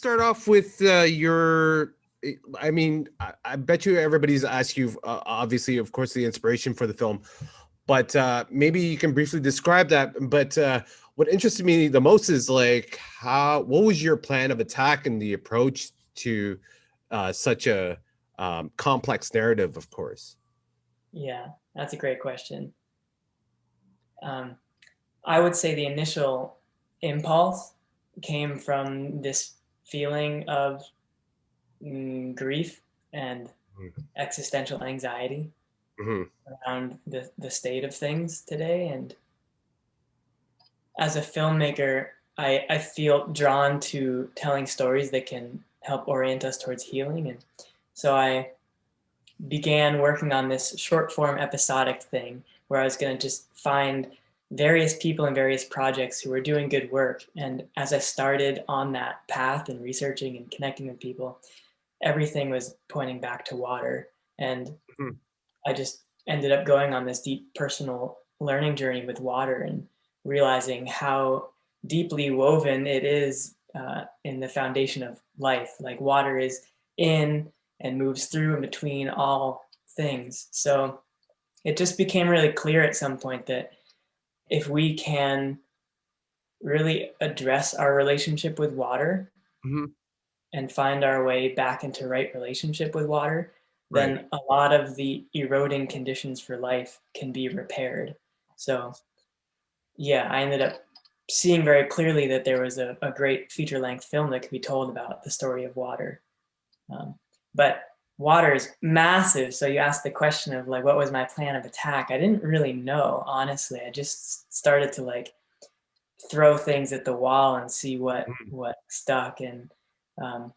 start off with your. I mean, I bet you everybody's asked you, obviously, of course, the inspiration for the film, but maybe you can briefly describe that. But what interested me the most is like what was your plan of attack and the approach to such a complex narrative, of course. Yeah, that's a great question. Um, I would say the initial impulse came from this feeling of grief and existential anxiety Mm-hmm. around the state of things today. And as a filmmaker, I feel drawn to telling stories that can help orient us towards healing. And so I began working on this short form episodic thing where I was going to just find various people in various projects who were doing good work. And as I started on that path and researching and connecting with people, everything was pointing back to water. And Mm-hmm. I just ended up going on this deep personal learning journey with water and realizing how deeply woven it is in the foundation of life. Like water is in and moves through and between all things. So it just became really clear at some point that if we can really address our relationship with water Mm-hmm. and find our way back into right relationship with water, Right. then a lot of the eroding conditions for life can be repaired. So yeah, I ended up seeing very clearly that there was a great feature length film that could be told about the story of water. Um, but water is massive. So you asked the question of like, what was my plan of attack? I didn't really know, honestly. I just started to like throw things at the wall and see Mhm. what stuck, and um,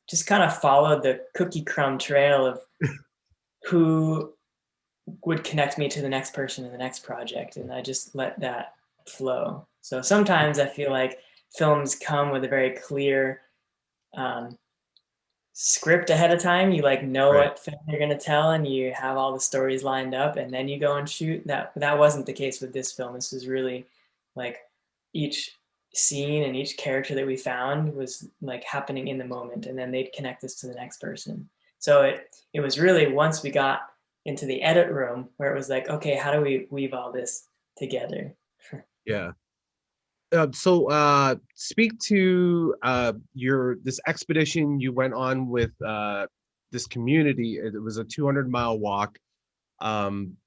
just kind of followed the cookie crumb trail of who would connect me to the next person in the next project, and I just let that flow. So sometimes I feel like films come with a very clear um, script ahead of time. You like know Right. what film you're gonna tell, and you have all the stories lined up, and then you go and shoot. That wasn't the case with this film. This was really like each scene and each character that we found was like happening in the moment, and then they'd connect us to the next person. So it was really once we got into the edit room where it was like, okay, how do we weave all this together? Yeah. So speak to your this expedition you went on with this community. It was a 200-mile walk. Um,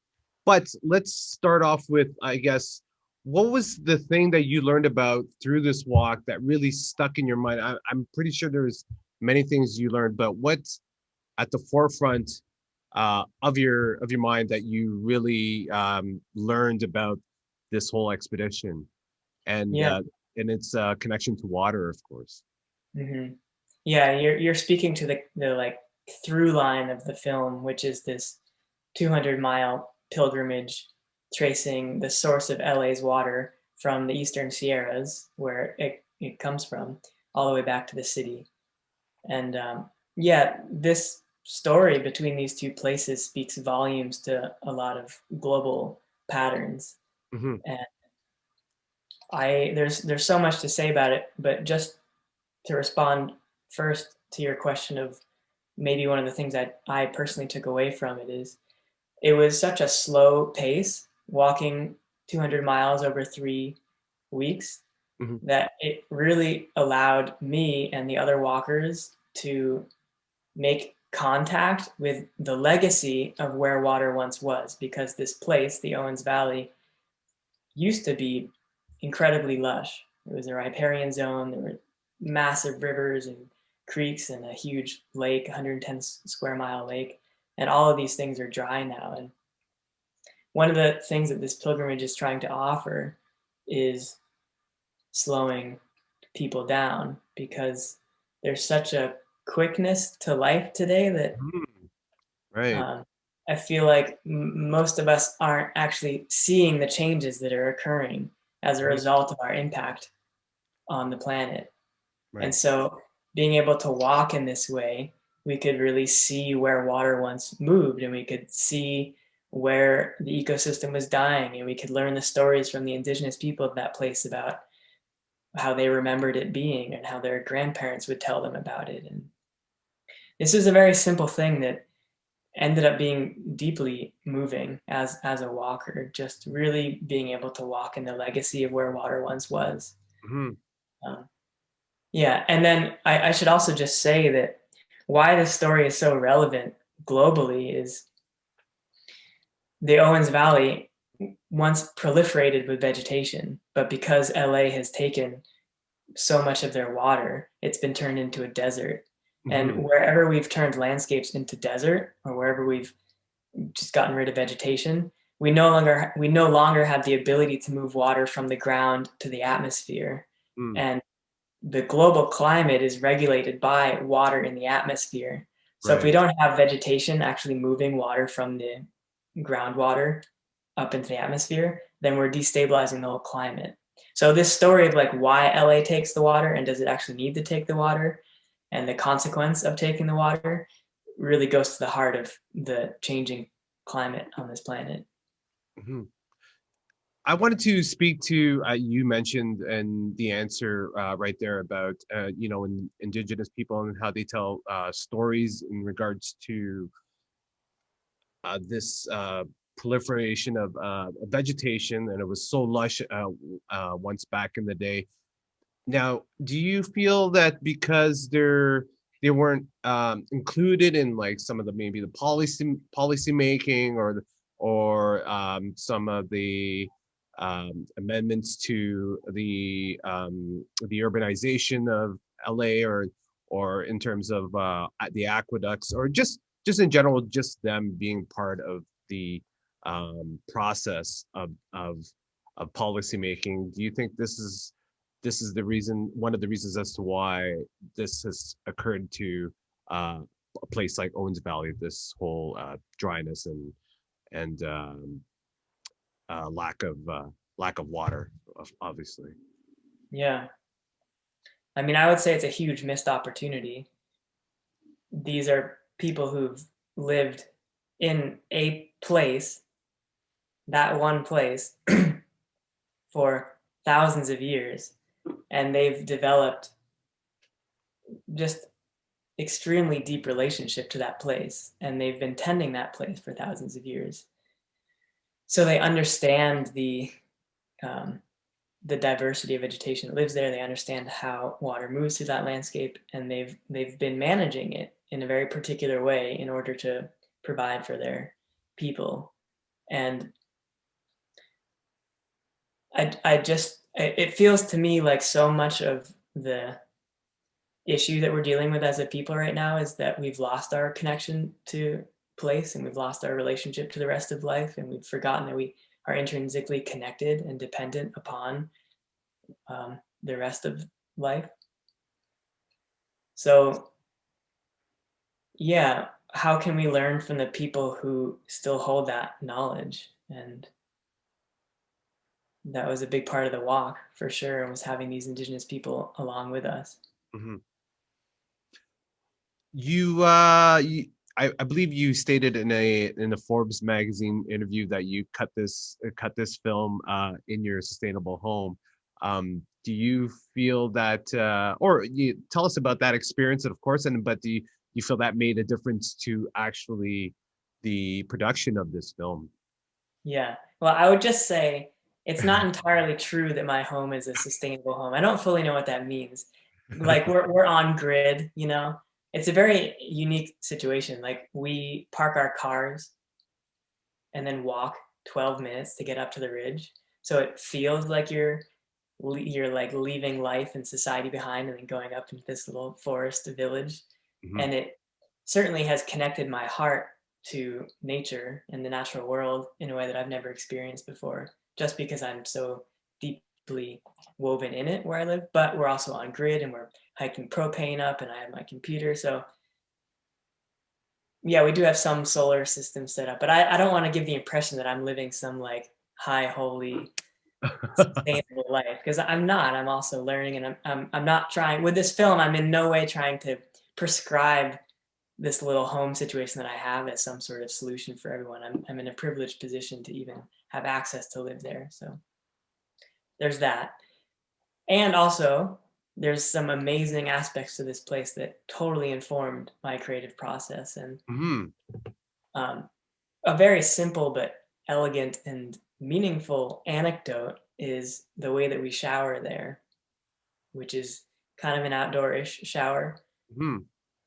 but let's start off with, I guess, what was the thing that you learned about through this walk that really stuck in your mind? I'm pretty sure there's many things you learned, but what's at the forefront of your mind that you really learned about this whole expedition? and Yeah. uh, and its connection to water, of course. hmm Yeah, you're speaking to the like through line of the film, which is this 200-mile pilgrimage tracing the source of LA's water from the Eastern Sierras, where it comes from, all the way back to the city. And yeah, this story between these two places speaks volumes to a lot of global patterns. Hmm. And there's so much to say about it, but just to respond first to your question of maybe one of the things that I personally took away from it is it was such a slow pace walking 200 miles over 3 weeks Hmm. that it really allowed me and the other walkers to make contact with the legacy of where water once was, because this place, the Owens Valley, used to be incredibly lush. It was a riparian zone. There were massive rivers and creeks and a huge lake, 110 square mile lake. And all of these things are dry now. And one of the things that this pilgrimage is trying to offer is slowing people down, because there's such a quickness to life today that Right. um, I feel like most of us aren't actually seeing the changes that are occurring as a Mhm. result of our impact on the planet. And Right. so being able to walk in this way, we could really see where water once moved, and we could see where the ecosystem was dying, and we could learn the stories from the indigenous people of that place about how they remembered it being and how their grandparents would tell them about it. And this is a very simple thing that ended up being deeply moving as a walker, just really being able to walk in the legacy of where water once was. Mhm. Um, yeah, and then I should also just say that why this story is so relevant globally is the Owens Valley once proliferated with vegetation, but because LA has taken so much of their water, it's been turned into a desert. And Mhm. wherever we've turned landscapes into desert, or wherever we've just gotten rid of vegetation, we no longer have the ability to move water from the ground to the atmosphere. Mm. And the global climate is regulated by water in the atmosphere. So if we Right. don't have vegetation actually moving water from the groundwater up into the atmosphere, then we're destabilizing the whole climate. So this story of like why LA takes the water and does it actually need to take the water and the consequence of taking the water really goes to the heart of the changing climate on this planet. Mhm. I wanted to speak to you mentioned and the answer right there about indigenous people and how they tell stories in regards to this proliferation of vegetation, and it was so lush once back in the day. Now, do you feel that because they weren't included in like some of the maybe the policy making or some of the amendments to the urbanization of LA or in terms of the aqueducts or just in general just them being part of the process of policy making? Do you think this is the reason, one of the reasons as to why this has occurred to a place like Owens Valley, this whole dryness and lack of water, obviously. Yeah. I mean, I would say it's a huge missed opportunity. These are people who've lived in a place, that one place, for thousands of years, and they've developed just extremely deep relationship to that place, and they've been tending that place for thousands of years. So they understand um, the diversity of vegetation that lives there. They understand how water moves through that landscape, and they've been managing it in a very particular way in order to provide for their people. And I just it feels to me like so much of the issue that we're dealing with as a people right now is that we've lost our connection to place and we've lost our relationship to the rest of life, and we've forgotten that we are intrinsically connected and dependent upon the rest of life. So yeah, how can we learn from the people who still hold that knowledge? And that was a big part of the walk for sure, was having these indigenous people along with us. Mhm. I believe you stated in a Forbes magazine interview that you cut this film in your sustainable home. Do you feel that or you tell us about that experience, and of course, and but you feel that made a difference to actually the production of this film? Yeah. Well, I would just say it's not entirely true that my home is a sustainable home. I don't fully know what that means. Like we're on grid, you know. It's a very unique situation. Like we park our cars and then walk 12 minutes to get up to the ridge. So it feels like you're like leaving life and society behind and then going up into this little forest village. Mhm. And it certainly has connected my heart to nature and the natural world in a way that I've never experienced before, just because I'm so deeply woven in it where I live. But we're also on grid and we're hiking propane up, and I have my computer. So yeah, we do have some solar system set up, but I don't want to give the impression that I'm living some like high holy sustainable life, because I'm not. I'm also learning, and I'm not trying with this film. I'm in no way trying to prescribe this little home situation that I have as some sort of solution for everyone. I'm in a privileged position to even have access to live there. So there's that. And also, there's some amazing aspects to this place that totally informed my creative process. And Hmm. um, a very simple but elegant and meaningful anecdote is the way that we shower there, which is kind of an outdoor-ish shower. Hmm.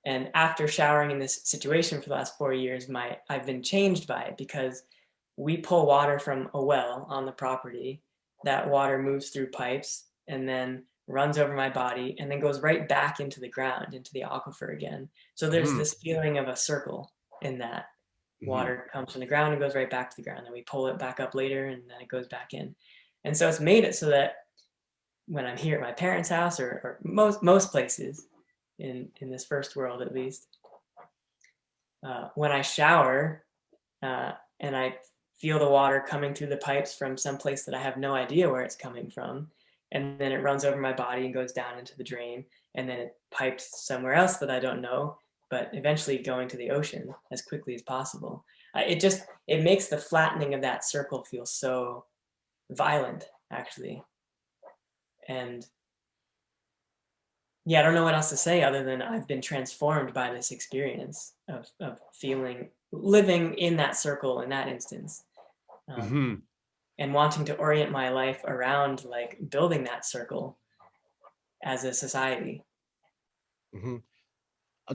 And after showering in this situation for the last 4 years, I've been changed by it because we pull water from a well on the property. That water moves through pipes and then runs over my body and then goes right back into the ground, into the aquifer again. So there's Hmm. this feeling of a circle in that. Hmm. Water comes from the ground and goes right back to the ground. And we pull it back up later and then it goes back in. And so it's made it so that when I'm here at my parents' house or most places in this first world at least, when I shower and I feel the water coming through the pipes from some place that I have no idea where it's coming from, and then it runs over my body and goes down into the drain, and then it pipes somewhere else that I don't know, but eventually going to the ocean as quickly as possible. It makes the flattening of that circle feel so violent, actually. And yeah, I don't know what else to say other than I've been transformed by this experience of feeling living in that circle in that instance, um, Hmm. and wanting to orient my life around like building that circle as a society. Hmm.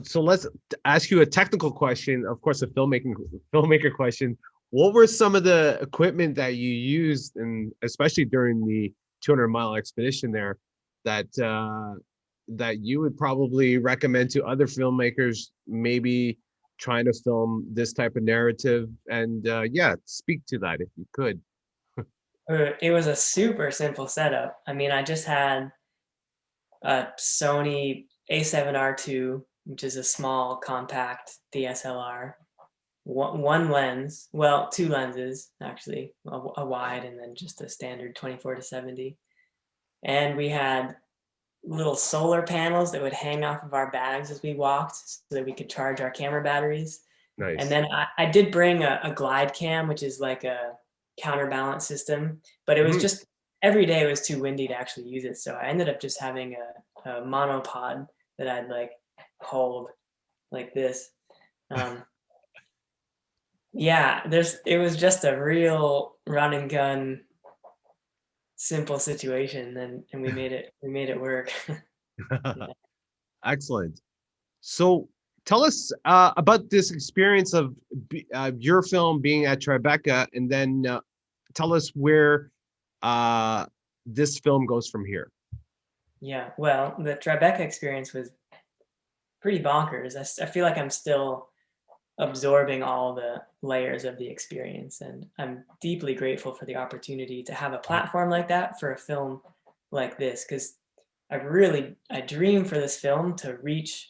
So let's ask you a technical question. Of course, a filmmaker question. What were some of the equipment that you used, and especially during the 200-mile expedition there, that that you would probably recommend to other filmmakers, maybe trying to film this type of narrative? And yeah, speak to that if you could. It was a super simple setup. I mean, I just had a Sony A7R2, which is a small compact DSLR, one lens, well, two lenses actually, a wide and then just a standard 24-70. And we had little solar panels that would hang off of our bags as we walked so that we could charge our camera batteries. And Nice. then I did bring a glide cam, which is like a counterbalance system, but it was Mhm. just every day it was too windy to actually use it. So I ended up just having a monopod that I'd like hold like this. Um, yeah, it was just a real run and gun simple situation and we made it work. Yeah. Excellent. So tell us about this experience of your film being at Tribeca, and then tell us where uh, this film goes from here. Yeah, well, the Tribeca experience was pretty bonkers. I feel like I'm still absorbing all the layers of the experience, and I'm deeply grateful for the opportunity to have a platform like that for a film like this, because I dream for this film to reach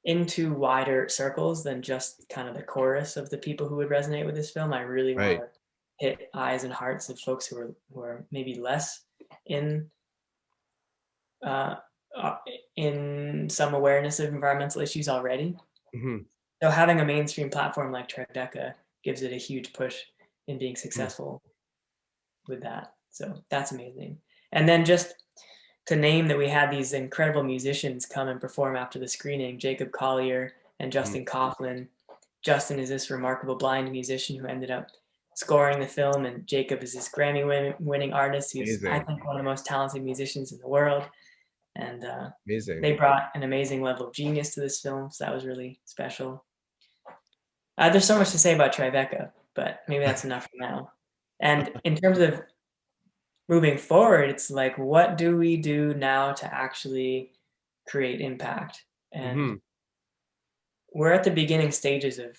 into wider circles than just kind of the chorus of the people who would resonate with this film. I really want Right. to hit eyes and hearts of folks who are maybe less in uh, uh, in some awareness of environmental issues already. Hmm. So having a mainstream platform like Tribeca gives it a huge push in being successful with that. So that's amazing. And then just to name that we had these incredible musicians come and perform after the screening, Jacob Collier and Hmm. Justin Coughlin. Justin is this remarkable blind musician who ended up scoring the film, and Jacob is this Grammy-winning artist who's, I Amazing. think, one of the most talented musicians in the world. And Amazing. they brought an amazing level of genius to this film, so that was really special. There's so much to say about Tribeca, but maybe that's enough for now. And in terms of moving forward, it's like, what do we do now to actually create impact? And Hmm. we're at the beginning stages of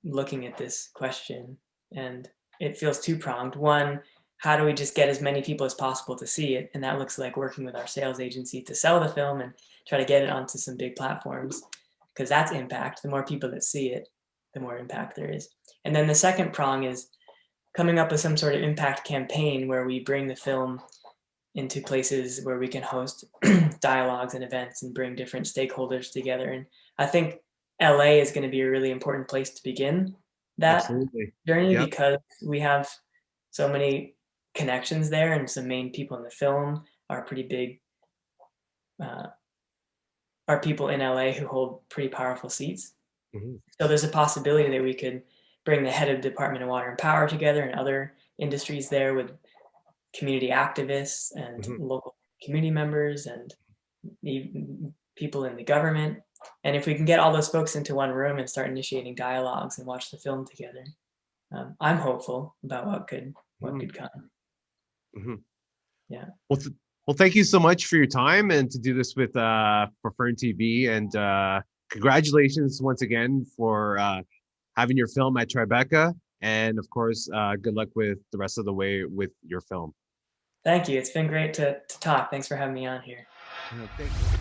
looking at this question, and it feels two-pronged. One, how do we just get as many people as possible to see it? And that looks like working with our sales agency to sell the film and try to get it onto some big platforms, because that's impact. The more people that see it, the more impact there is. And then the second prong is coming up with some sort of impact campaign where we bring the film into places where we can host dialogues and events and bring different stakeholders together. And I think LA is going to be a really important place to begin that Absolutely. journey Yep. because we have so many connections there and some main people in the film. are pretty big, are people in LA who hold pretty powerful seats. Mhm. So there's a possibility that we could bring the head of the Department of Water and Power together and other industries there with community activists and Mhm. local community members and people in the government. And if we can get all those folks into one room and start initiating dialogues and watch the film together, I'm hopeful about what Mhm. could come. Mhm. Yeah. Well, well, thank you so much for your time and to do this with for Fern TV, and congratulations once again for having your film at Tribeca, and of course, good luck with the rest of the way with your film. Thank you. It's been great to talk. Thanks for having me on here. Thank you.